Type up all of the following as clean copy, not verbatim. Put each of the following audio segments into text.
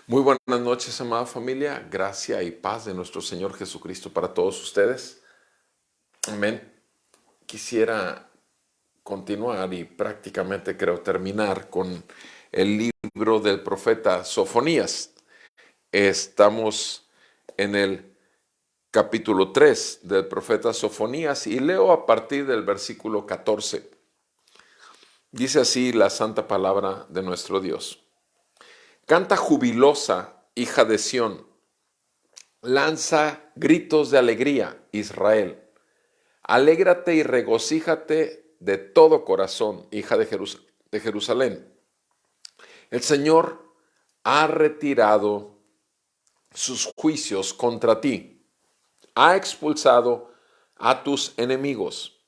Muy buenas noches, amada familia. Gracia y paz de nuestro Señor Jesucristo para todos ustedes. Amén. Quisiera continuar y prácticamente creo terminar con el libro del profeta Sofonías. Estamos en el capítulo 3 del profeta Sofonías y leo a partir del versículo 14. Dice así la santa palabra de nuestro Dios. Canta jubilosa, hija de Sión. Lanza gritos de alegría, Israel. Alégrate y regocíjate de todo corazón, hija de Jerusalén. El Señor ha retirado sus juicios contra ti. Ha expulsado a tus enemigos.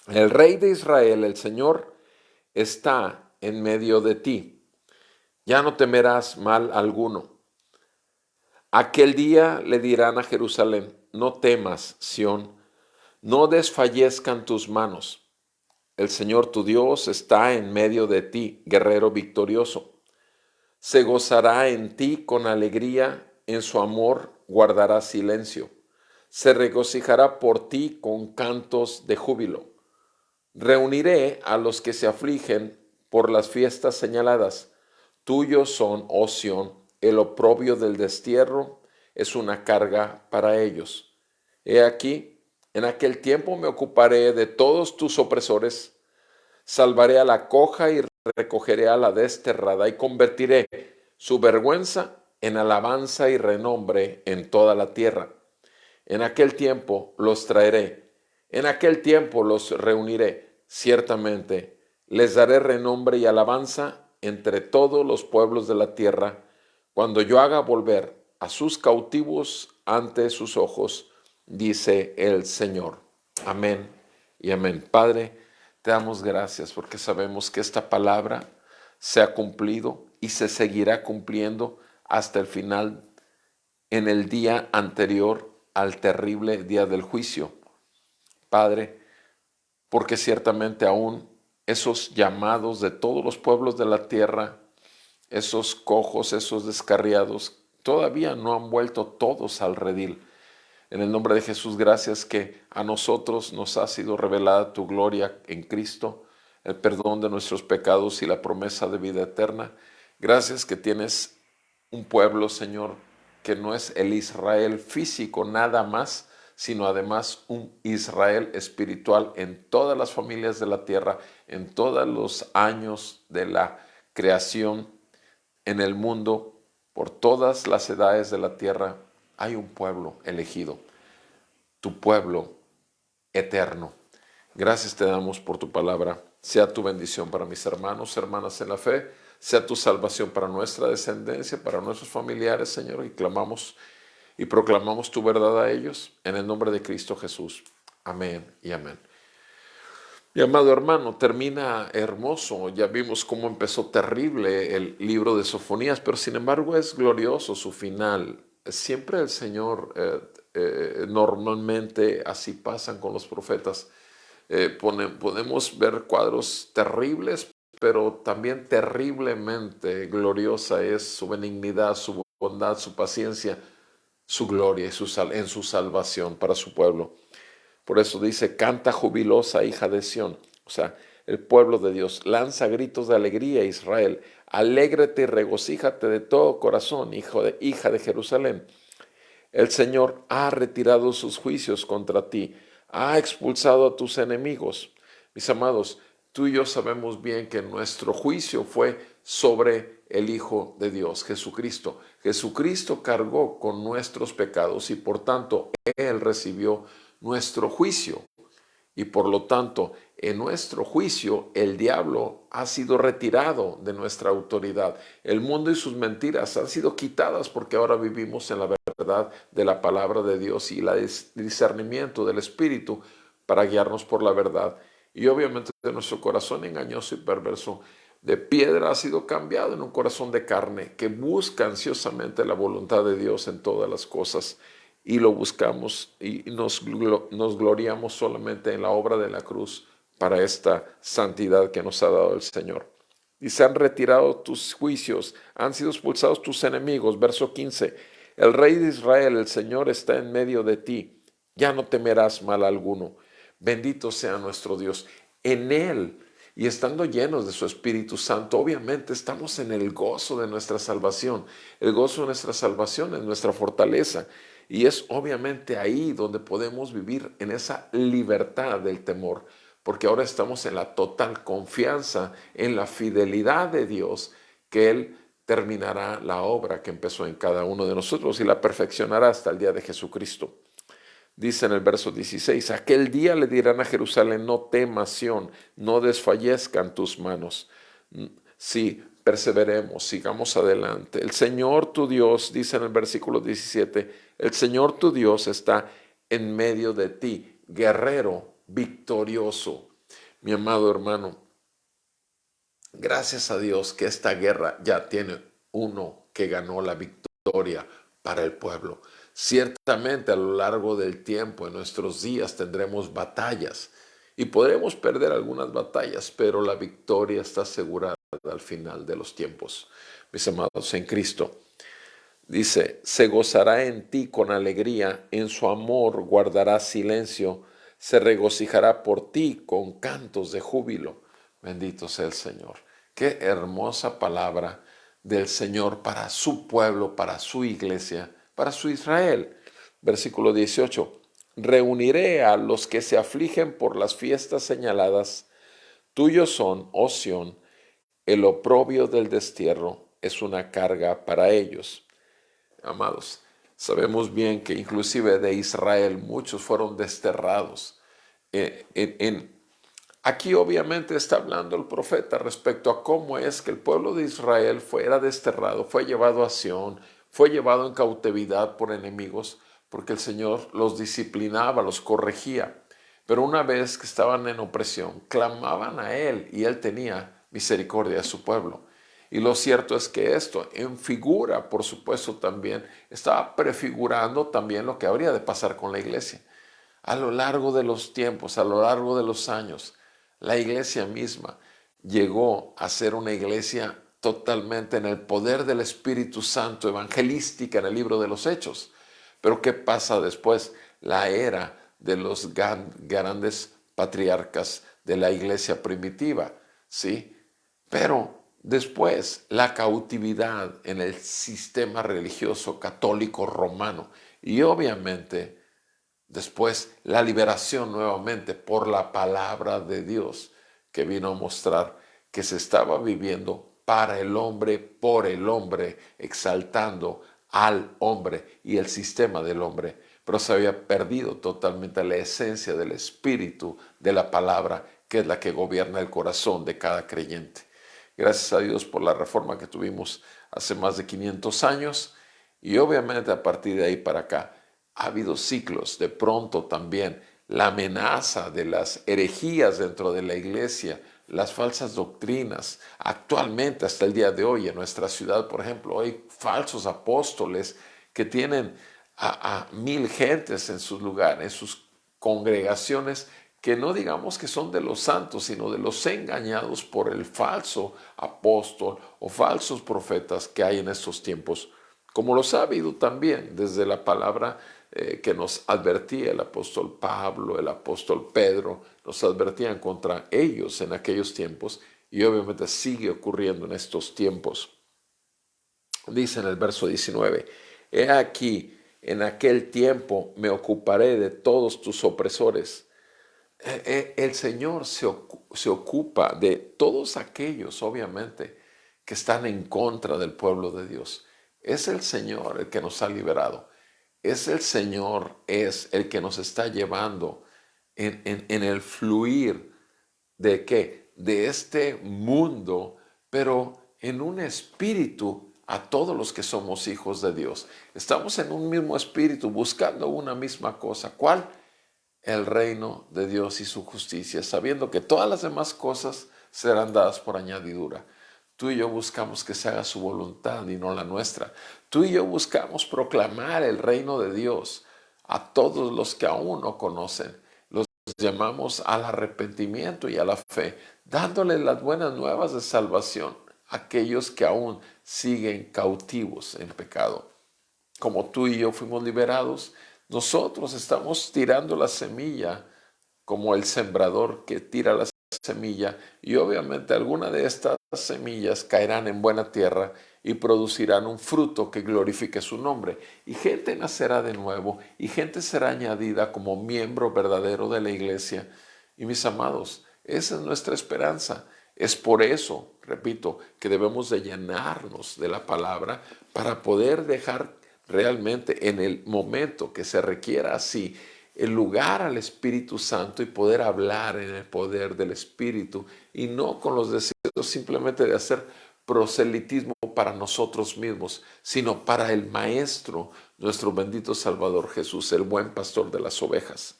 El Rey de Israel, el Señor, está en medio de ti. Ya no temerás mal alguno. Aquel día le dirán a Jerusalén, no temas, Sión, no desfallezcan tus manos. El Señor tu Dios está en medio de ti, guerrero victorioso. Se gozará en ti con alegría, en su amor guardará silencio. Se regocijará por ti con cantos de júbilo. Reuniré a los que se afligen por las fiestas señaladas. Tuyos son, oh Sión, el oprobio del destierro es una carga para ellos. He aquí, en aquel tiempo me ocuparé de todos tus opresores, salvaré a la coja y recogeré a la desterrada y convertiré su vergüenza en alabanza y renombre en toda la tierra. En aquel tiempo los traeré, en aquel tiempo los reuniré, ciertamente les daré renombre y alabanza entre todos los pueblos de la tierra, cuando yo haga volver a sus cautivos ante sus ojos, dice el Señor. Amén y amén. Padre, te damos gracias porque sabemos que esta palabra se ha cumplido y se seguirá cumpliendo hasta el final, en el día anterior al terrible día del juicio. Padre, porque ciertamente aún esos llamados de todos los pueblos de la tierra, esos cojos, esos descarriados, todavía no han vuelto todos al redil. En el nombre de Jesús, gracias que a nosotros nos ha sido revelada tu gloria en Cristo, el perdón de nuestros pecados y la promesa de vida eterna. Gracias que tienes un pueblo, Señor, que no es el Israel físico nada más, sino además un Israel espiritual en todas las familias de la tierra, en todos los años de la creación en el mundo, por todas las edades de la tierra, hay un pueblo elegido, tu pueblo eterno. Gracias te damos por tu palabra. Sea tu bendición para mis hermanos, hermanas en la fe. Sea tu salvación para nuestra descendencia, para nuestros familiares, Señor. Y clamamos y proclamamos tu verdad a ellos en el nombre de Cristo Jesús. Amén y amén. Mi amado hermano, termina hermoso. Ya vimos cómo empezó terrible el libro de Sofonías, pero sin embargo es glorioso su final. Siempre el Señor, normalmente así pasan con los profetas. Podemos ver cuadros terribles, pero también terriblemente gloriosa es su benignidad, su bondad, su paciencia, su gloria en su salvación para su pueblo. Por eso dice, canta jubilosa, hija de Sión. O sea, el pueblo de Dios, lanza gritos de alegría, Israel. Alégrate y regocíjate de todo corazón, hija de Jerusalén. El Señor ha retirado sus juicios contra ti, ha expulsado a tus enemigos. Mis amados, tú y yo sabemos bien que nuestro juicio fue sobre el Hijo de Dios, Jesucristo. Jesucristo cargó con nuestros pecados y por tanto Él recibió nuestro juicio. Y por lo tanto, en nuestro juicio, el diablo ha sido retirado de nuestra autoridad. El mundo y sus mentiras han sido quitadas porque ahora vivimos en la verdad de la palabra de Dios y el discernimiento del Espíritu para guiarnos por la verdad. Y obviamente nuestro corazón engañoso y perverso de piedra ha sido cambiado en un corazón de carne que busca ansiosamente la voluntad de Dios en todas las cosas. Y lo buscamos y nos gloriamos solamente en la obra de la cruz para esta santidad que nos ha dado el Señor. y se han retirado tus juicios, han sido expulsados tus enemigos. Verso 15, el Rey de Israel, el Señor, está en medio de ti, ya no temerás mal alguno. Bendito sea nuestro Dios. En Él, y estando llenos de su Espíritu Santo, obviamente estamos en el gozo de nuestra salvación. El gozo de nuestra salvación es nuestra fortaleza. Y es obviamente ahí donde podemos vivir en esa libertad del temor, porque ahora estamos en la total confianza, en la fidelidad de Dios, que Él terminará la obra que empezó en cada uno de nosotros y la perfeccionará hasta el día de Jesucristo. Dice en el verso 16, aquel día le dirán a Jerusalén, no temas, Sión, no desfallezcan tus manos. Sí, perseveremos, sigamos adelante. El Señor tu Dios, dice en el versículo 17, el Señor tu Dios está en medio de ti, guerrero victorioso. Mi amado hermano, gracias a Dios que esta guerra ya tiene uno que ganó la victoria para el pueblo. Ciertamente a lo largo del tiempo, en nuestros días, tendremos batallas y podremos perder algunas batallas, pero la victoria está asegurada al final de los tiempos. Mis amados en Cristo, dice, se gozará en ti con alegría, en su amor guardará silencio, se regocijará por ti con cantos de júbilo. Bendito sea el Señor. Qué hermosa palabra del Señor para su pueblo, para su iglesia, para su Israel. Versículo 18. Reuniré a los que se afligen por las fiestas señaladas. Tuyos son, oh Sión, el oprobio del destierro es una carga para ellos. Amados, sabemos bien que inclusive de Israel muchos fueron desterrados. Aquí obviamente está hablando el profeta respecto a cómo es que el pueblo de Israel fuera desterrado, fue llevado a Sión, fue llevado en cautividad por enemigos, porque el Señor los disciplinaba, los corregía. Pero una vez que estaban en opresión, clamaban a Él y Él tenía misericordia de su pueblo. Y lo cierto es que esto en figura, por supuesto, también estaba prefigurando también lo que habría de pasar con la iglesia. A lo largo de los tiempos, a lo largo de los años, la iglesia misma llegó a ser una iglesia totalmente en el poder del Espíritu Santo, evangelística en el libro de los Hechos. Pero ¿qué pasa después? La era de los grandes patriarcas de la iglesia primitiva, ¿sí? Pero después la cautividad en el sistema religioso católico romano y obviamente después la liberación nuevamente por la palabra de Dios que vino a mostrar que se estaba viviendo para el hombre, por el hombre, exaltando al hombre y el sistema del hombre, pero se había perdido totalmente la esencia del espíritu de la palabra, que es la que gobierna el corazón de cada creyente. Gracias a Dios por la reforma que tuvimos hace más de 500 años y obviamente a partir de ahí para acá ha habido ciclos. De pronto también la amenaza de las herejías dentro de la iglesia, las falsas doctrinas. Actualmente, hasta el día de hoy, en nuestra ciudad, por ejemplo, hay falsos apóstoles que tienen a 1000 gentes en sus lugares, en sus congregaciones, que no digamos que son de los santos, sino de los engañados por el falso apóstol o falsos profetas que hay en estos tiempos, como los ha habido también desde la palabra que nos advertía el apóstol Pablo, el apóstol Pedro, nos advertían contra ellos en aquellos tiempos y obviamente sigue ocurriendo en estos tiempos. Dice en el verso 19, he aquí, en aquel tiempo me ocuparé de todos tus opresores. El Señor se ocupa de todos aquellos, obviamente, que están en contra del pueblo de Dios. Es el Señor el que nos ha liberado. Es el Señor, es el que nos está llevando en el fluir de ¿qué? De este mundo, pero en un espíritu a todos los que somos hijos de Dios. Estamos en un mismo espíritu, buscando una misma cosa. ¿Cuál? El reino de Dios y su justicia, sabiendo que todas las demás cosas serán dadas por añadidura. Tú y yo buscamos que se haga su voluntad y no la nuestra. Tú y yo buscamos proclamar el reino de Dios a todos los que aún no conocen. Los llamamos al arrepentimiento y a la fe, dándoles las buenas nuevas de salvación. aquellos que aún siguen cautivos en pecado. Como tú y yo fuimos liberados, nosotros estamos tirando la semilla como el sembrador que tira la semilla, y obviamente algunas de estas semillas caerán en buena tierra y producirán un fruto que glorifique su nombre. Y gente nacerá de nuevo y gente será añadida como miembro verdadero de la iglesia. Y mis amados, esa es nuestra esperanza. Es por eso, repito, que debemos de llenarnos de la palabra para poder dejar realmente en el momento que se requiera así el lugar al Espíritu Santo y poder hablar en el poder del Espíritu y no con los deseos simplemente de hacer proselitismo para nosotros mismos, sino para el Maestro, nuestro bendito Salvador Jesús, el buen pastor de las ovejas.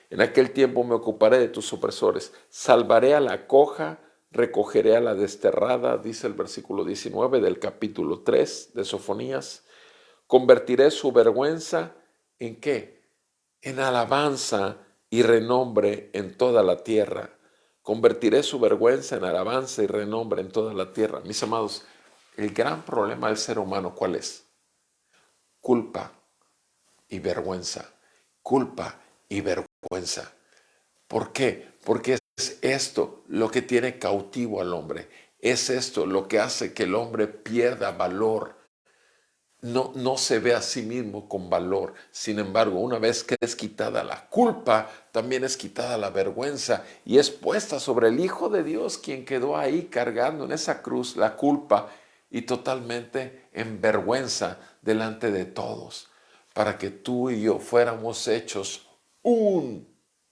En aquel tiempo me ocuparé de tus opresores, salvaré a la coja, recogeré a la desterrada, dice el versículo 19 del capítulo 3 de Sofonías. Convertiré su vergüenza ¿en qué? En alabanza y renombre en toda la tierra. Convertiré su vergüenza en alabanza y renombre en toda la tierra. Mis amados, el gran problema del ser humano, ¿cuál es? Culpa y vergüenza. Culpa y vergüenza. ¿Por qué? Porque es esto lo que tiene cautivo al hombre. Es esto lo que hace que el hombre pierda valor. No se ve a sí mismo con valor. Sin embargo, una vez que es quitada la culpa, también es quitada la vergüenza y es puesta sobre el Hijo de Dios, quien quedó ahí cargando en esa cruz la culpa y totalmente en vergüenza delante de todos, para que tú y yo fuéramos hechos un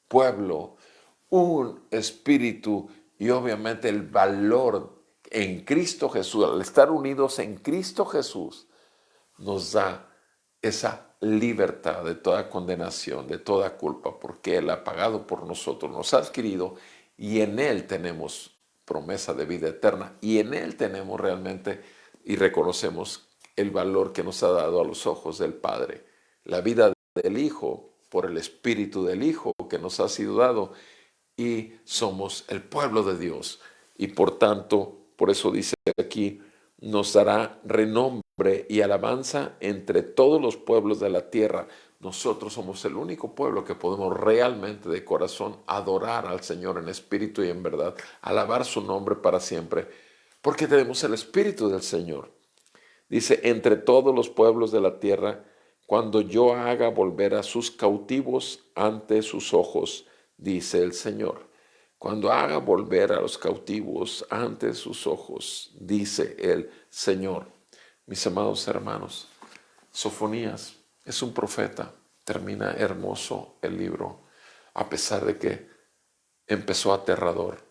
pueblo, un espíritu y obviamente el valor en Cristo Jesús. Al estar unidos en Cristo Jesús, nos da esa libertad de toda condenación, de toda culpa, porque Él ha pagado por nosotros, nos ha adquirido y en Él tenemos promesa de vida eterna y en Él tenemos realmente y reconocemos el valor que nos ha dado a los ojos del Padre, la vida del Hijo por el Espíritu del Hijo que nos ha sido dado y somos el pueblo de Dios y por tanto, por eso dice aquí, nos dará renombre y alabanza entre todos los pueblos de la tierra. Nosotros somos el único pueblo que podemos realmente de corazón adorar al Señor en espíritu y en verdad, alabar su nombre para siempre, porque tenemos el Espíritu del Señor. Dice, entre todos los pueblos de la tierra, cuando yo haga volver a sus cautivos ante sus ojos, dice el Señor. Cuando haga volver a los cautivos ante sus ojos, dice el Señor. Mis amados hermanos, Sofonías es un profeta. Termina hermoso el libro, a pesar de que empezó aterrador.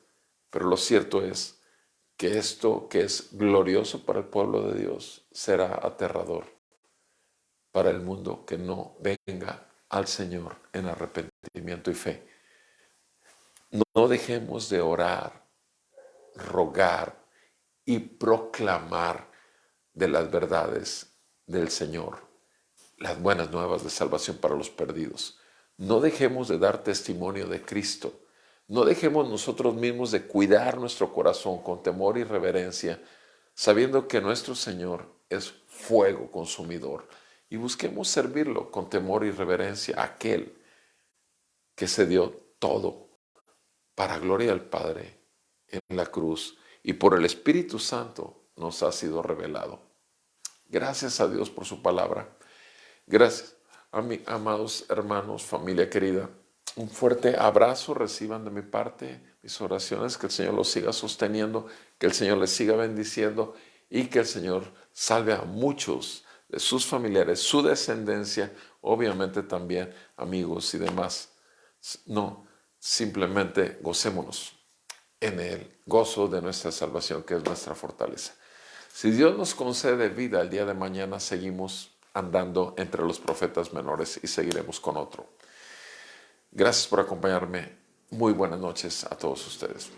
Pero lo cierto es que esto que es glorioso para el pueblo de Dios será aterrador para el mundo que no venga al Señor en arrepentimiento y fe. No dejemos de orar, rogar y proclamar de las verdades del Señor, las buenas nuevas de salvación para los perdidos. No dejemos de dar testimonio de Cristo. No dejemos nosotros mismos de cuidar nuestro corazón con temor y reverencia, sabiendo que nuestro Señor es fuego consumidor. Y busquemos servirlo con temor y reverencia a aquel que se dio todo para gloria del Padre en la cruz y por el Espíritu Santo nos ha sido revelado. Gracias a Dios por su palabra. Gracias a mis amados hermanos, familia querida. Un fuerte abrazo reciban de mi parte mis oraciones, que el Señor los siga sosteniendo, que el Señor les siga bendiciendo y que el Señor salve a muchos de sus familiares, su descendencia, obviamente también amigos y demás. No, simplemente gocémonos en el gozo de nuestra salvación, que es nuestra fortaleza. Si Dios nos concede vida el día de mañana, seguimos andando entre los profetas menores y seguiremos con otro. Gracias por acompañarme. Muy buenas noches a todos ustedes.